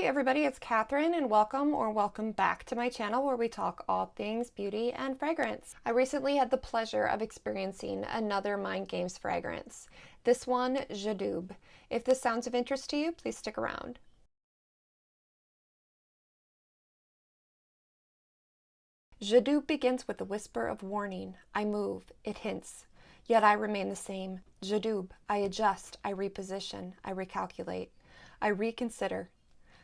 Hey everybody, it's Katherine and welcome back to my channel where we talk all things beauty and fragrance. I recently had the pleasure of experiencing another Mind Games fragrance. This one, J'adoube. If this sounds of interest to you, please stick around. J'adoube begins with a whisper of warning. I move, it hints. Yet I remain the same. J'adoube. I adjust, I reposition, I recalculate, I reconsider.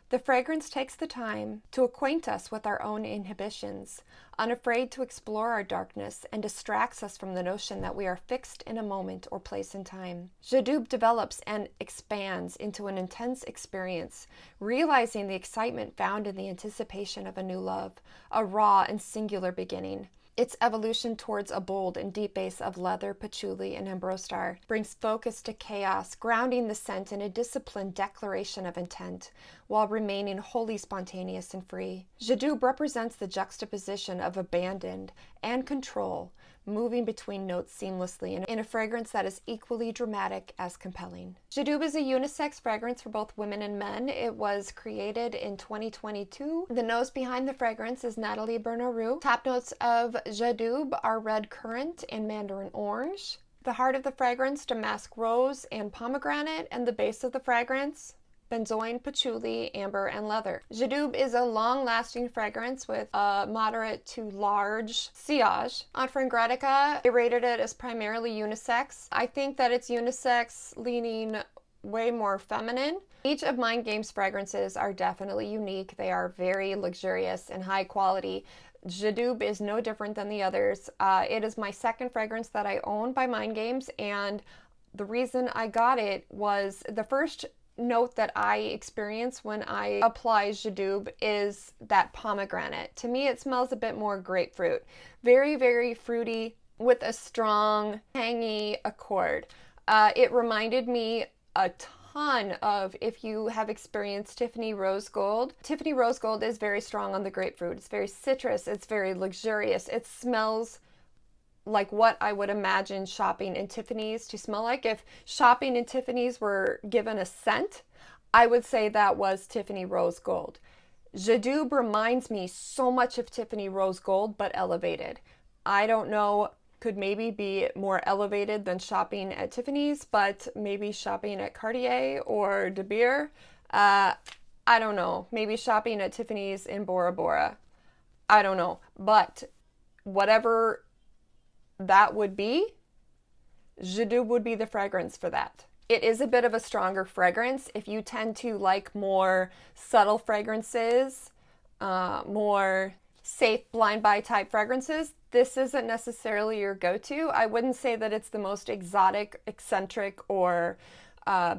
The fragrance takes the time to acquaint us with our own inhibitions, unafraid to explore our darkness, and distracts us from the notion that we are fixed in a moment or place in time. J'adoube develops and expands into an intense experience, realizing the excitement found in the anticipation of a new love, a raw and singular beginning. Its evolution towards a bold and deep base of leather, patchouli, and ambrostar brings focus to chaos, grounding the scent in a disciplined declaration of intent, while remaining wholly spontaneous and free. J'adoube represents the juxtaposition of abandon and control, moving between notes seamlessly in a fragrance that is equally dramatic as compelling. J'adoube is a unisex fragrance for both women and men. It was created in 2022. The nose behind the fragrance is Nathalie Bernard. Top notes of J'adoube are red currant and mandarin orange. The heart of the fragrance, damask rose and pomegranate, and the base of the fragrance, benzoin, patchouli, amber, and leather. J'adoube is a long-lasting fragrance with a moderate to large sillage. On Frangradika, I rated it as primarily unisex. I think that it's unisex leaning way more feminine. Each of Mind Games fragrances are definitely unique. They are very luxurious and high quality. J'adoube is no different than the others. It is my second fragrance that I own by Mind Games, and the reason I got it was the first note that I experience when I apply J'adoube is that pomegranate. To me, it smells a bit more grapefruit. Very, very fruity with a strong, tangy accord. It reminded me a ton of, if you have experienced Tiffany Rose Gold. Tiffany Rose Gold is very strong on the grapefruit. It's very citrus. It's very luxurious. It smells like what I would imagine shopping in Tiffany's to smell like. If shopping in Tiffany's were given a scent, I would say that was Tiffany Rose Gold. J'adoube reminds me so much of Tiffany Rose Gold, but elevated. I don't know, could maybe be more elevated than shopping at Tiffany's, but maybe shopping at Cartier or De Beer. I don't know, maybe shopping at Tiffany's in Bora Bora. I don't know, but whatever that would be, J'adoube would be the fragrance for that. It is a bit of a stronger fragrance. If you tend to like more subtle fragrances, more safe blind buy type fragrances, this isn't necessarily your go-to. I wouldn't say that it's the most exotic, eccentric, or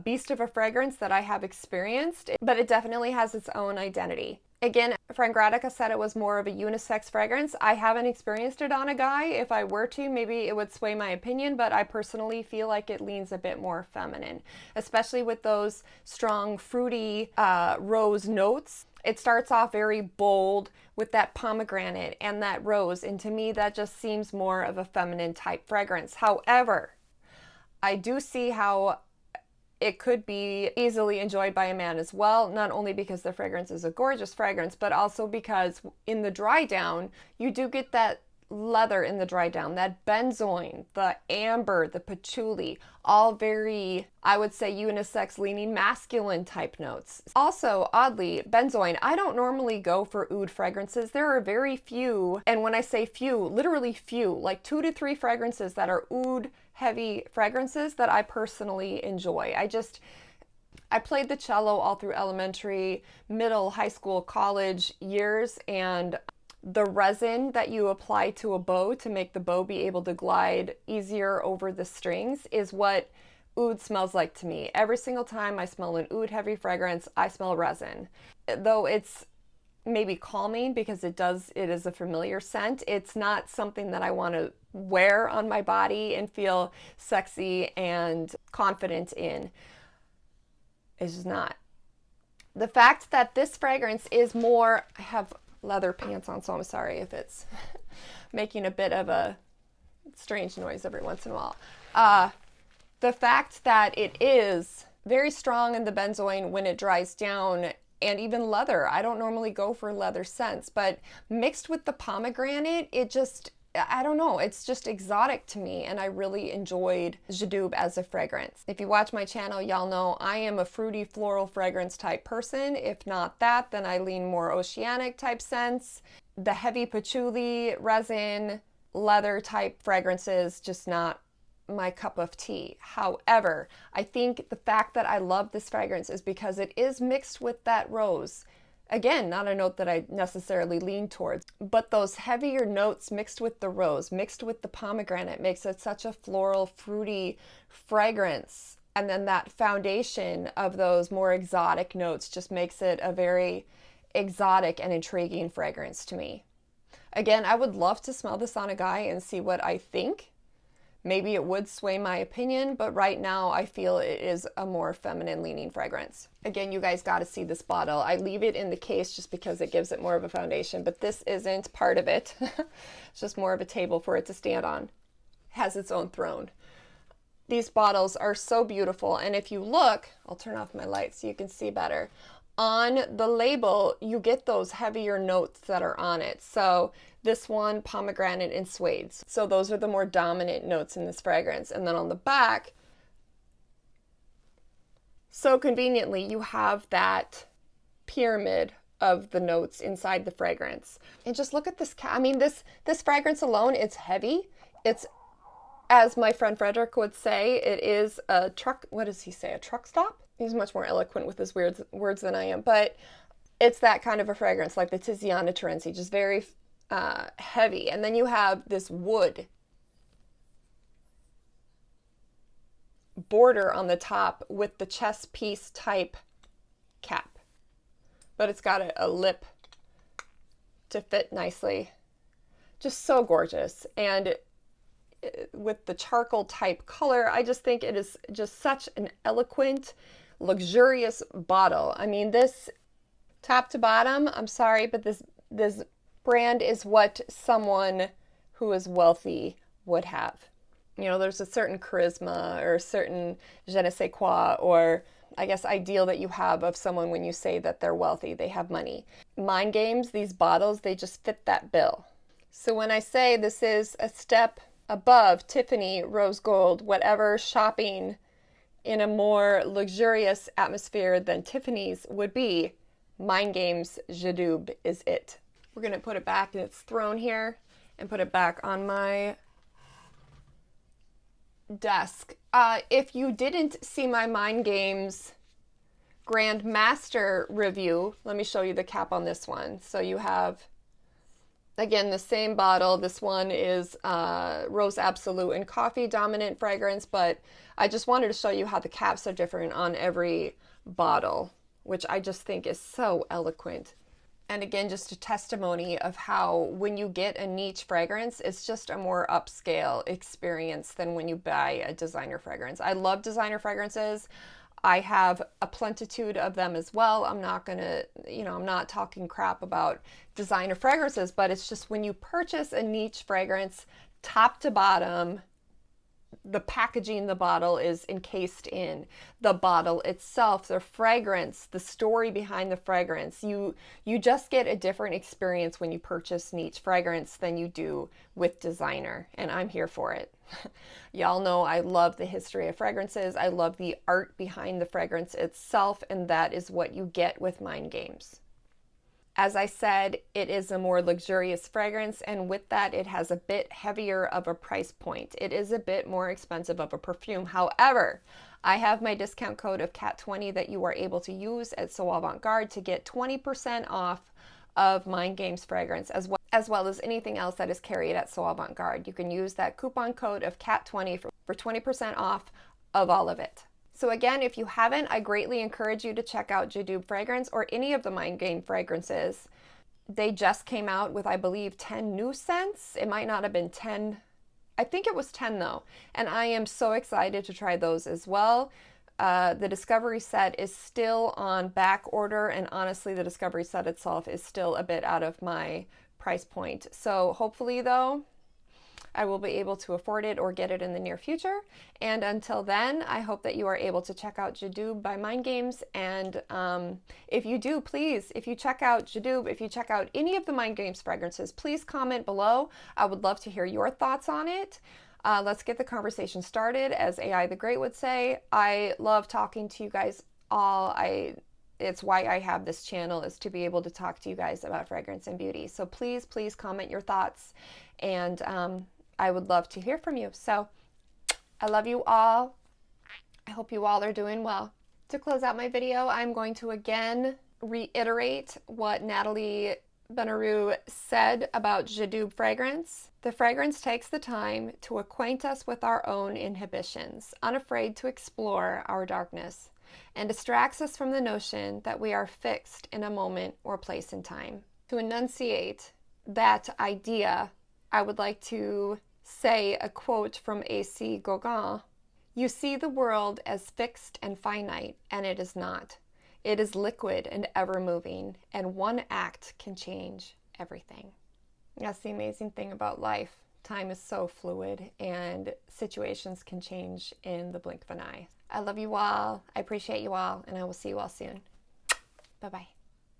beast of a fragrance that I have experienced, but it definitely has its own identity. Again, Frangradika said it was more of a unisex fragrance. I haven't experienced it on a guy. If I were to, maybe it would sway my opinion, but I personally feel like it leans a bit more feminine, especially with those strong, fruity rose notes. It starts off very bold with that pomegranate and that rose, and to me that just seems more of a feminine type fragrance. However, I do see how it could be easily enjoyed by a man as well, not only because the fragrance is a gorgeous fragrance, but also because in the dry down, you do get that leather in the dry down, that benzoin, the amber, the patchouli, all very, I would say, unisex leaning masculine type notes. Also, oddly, benzoin, I don't normally go for oud fragrances. There are very few, and when I say few, literally few, like 2 to 3 fragrances that are oud heavy fragrances that I personally enjoy. I played the cello all through elementary, middle, high school, college years, and the resin that you apply to a bow to make the bow be able to glide easier over the strings is what oud smells like to me. Every single time I smell an oud heavy fragrance, I smell resin. Though it's maybe calming because it is a familiar scent, it's not something that I want to wear on my body and feel sexy and confident in. It's just not. The fact that this fragrance is more, I have leather pants on, so I'm sorry if it's making a bit of a strange noise every once in a while. The fact that it is very strong in the benzoin when it dries down and even leather. I don't normally go for leather scents, but mixed with the pomegranate, it just, I don't know, it's just exotic to me, and I really enjoyed Jadube as a fragrance. If you watch my channel, y'all know I am a fruity floral fragrance type person. If not that, then I lean more oceanic type scents. The heavy patchouli, resin, leather type fragrances, just not my cup of tea. However, I think the fact that I love this fragrance is because it is mixed with that rose. Again, not a note that I necessarily lean towards, but those heavier notes mixed with the rose, mixed with the pomegranate, makes it such a floral, fruity fragrance. And then that foundation of those more exotic notes just makes it a very exotic and intriguing fragrance to me. Again, I would love to smell this on a guy and see what I think. Maybe it would sway my opinion, but right now I feel it is a more feminine leaning fragrance. Again, you guys got to see this bottle. I leave it in the case just because it gives it more of a foundation, but this isn't part of it. It's just more of a table for it to stand on. It has its own throne. These bottles are so beautiful, and if you look, I'll turn off my light so you can see better. On the label, you get those heavier notes that are on it. So this one, pomegranate and suede. So those are the more dominant notes in this fragrance. And then on the back, so conveniently, you have that pyramid of the notes inside the fragrance. And just look at this. I mean, this fragrance alone, it's heavy. It's, as my friend Frederick would say, it is a truck. What does he say? A truck stop? He's much more eloquent with his words than I am, but it's that kind of a fragrance, like the Tiziana Terenzi, just very heavy. And then you have this wood border on the top with the chest piece type cap, but it's got a lip to fit nicely. Just so gorgeous. And with the charcoal type color, I just think it is just such an eloquent, luxurious bottle. I mean, this top to bottom, I'm sorry, but this brand is what someone who is wealthy would have. You know, there's a certain charisma or a certain je ne sais quoi, or I guess ideal that you have of someone when you say that they're wealthy, they have money. Mind Games, these bottles, they just fit that bill. So when I say this is a step above Tiffany, Rose Gold, whatever shopping in a more luxurious atmosphere than Tiffany's would be, Mind Games Jadube is it. We're going to put it back in its throne here and put it back on my desk. If you didn't see my Mind Games Grand Master review, let me show you the cap on this one. So you have, again, the same bottle. This one is Rose Absolute and Coffee dominant fragrance, but I just wanted to show you how the caps are different on every bottle, which I just think is so eloquent. And again, just a testimony of how when you get a niche fragrance, it's just a more upscale experience than when you buy a designer fragrance. I love designer fragrances. I have a plentitude of them as well. I'm not gonna, I'm not talking crap about designer fragrances, but it's just when you purchase a niche fragrance, top to bottom, the packaging the bottle is encased in, the bottle itself, the fragrance, the story behind the fragrance. You just get a different experience when you purchase niche fragrance than you do with designer, and I'm here for it. Y'all know I love the history of fragrances. I love the art behind the fragrance itself, and that is what you get with Mind Games. As I said, it is a more luxurious fragrance, and with that, it has a bit heavier of a price point. It is a bit more expensive of a perfume. However, I have my discount code of KAT20 that you are able to use at So Avant Garde to get 20% off of Mind Games fragrance, as well as anything else that is carried at So Avant Garde. You can use that coupon code of KAT20 for 20% off of all of it. So again, if you haven't, I greatly encourage you to check out Jadube fragrance or any of the Mind Game fragrances. They just came out with, I believe, 10 new scents. It might not have been 10. I think it was 10 though. And I am so excited to try those as well. The Discovery set is still on back order, and honestly, the Discovery set itself is still a bit out of my price point. So hopefully though, I will be able to afford it or get it in the near future. And until then, I hope that you are able to check out Jadoob by Mind Games. And if you do, please, if you check out Jadoob, if you check out any of the Mind Games fragrances, please comment below. I would love to hear your thoughts on it. Let's get the conversation started. As AI the Great would say, I love talking to you guys all. It's why I have this channel, is to be able to talk to you guys about fragrance and beauty. So please, please comment your thoughts, and I would love to hear from you. So I love you all. I hope you all are doing well. To close out my video, I'm going to again reiterate what Natalie Benaroux said about Jadoob fragrance. The fragrance takes the time to acquaint us with our own inhibitions, unafraid to explore our darkness, and distracts us from the notion that we are fixed in a moment or place in time. To enunciate that idea, I would like to say a quote from A.C. Gauguin. "You see the world as fixed and finite, and it is not. It is liquid and ever-moving, and one act can change everything." That's the amazing thing about life. Time is so fluid, and situations can change in the blink of an eye. I love you all. I appreciate you all, and I will see you all soon. Bye-bye.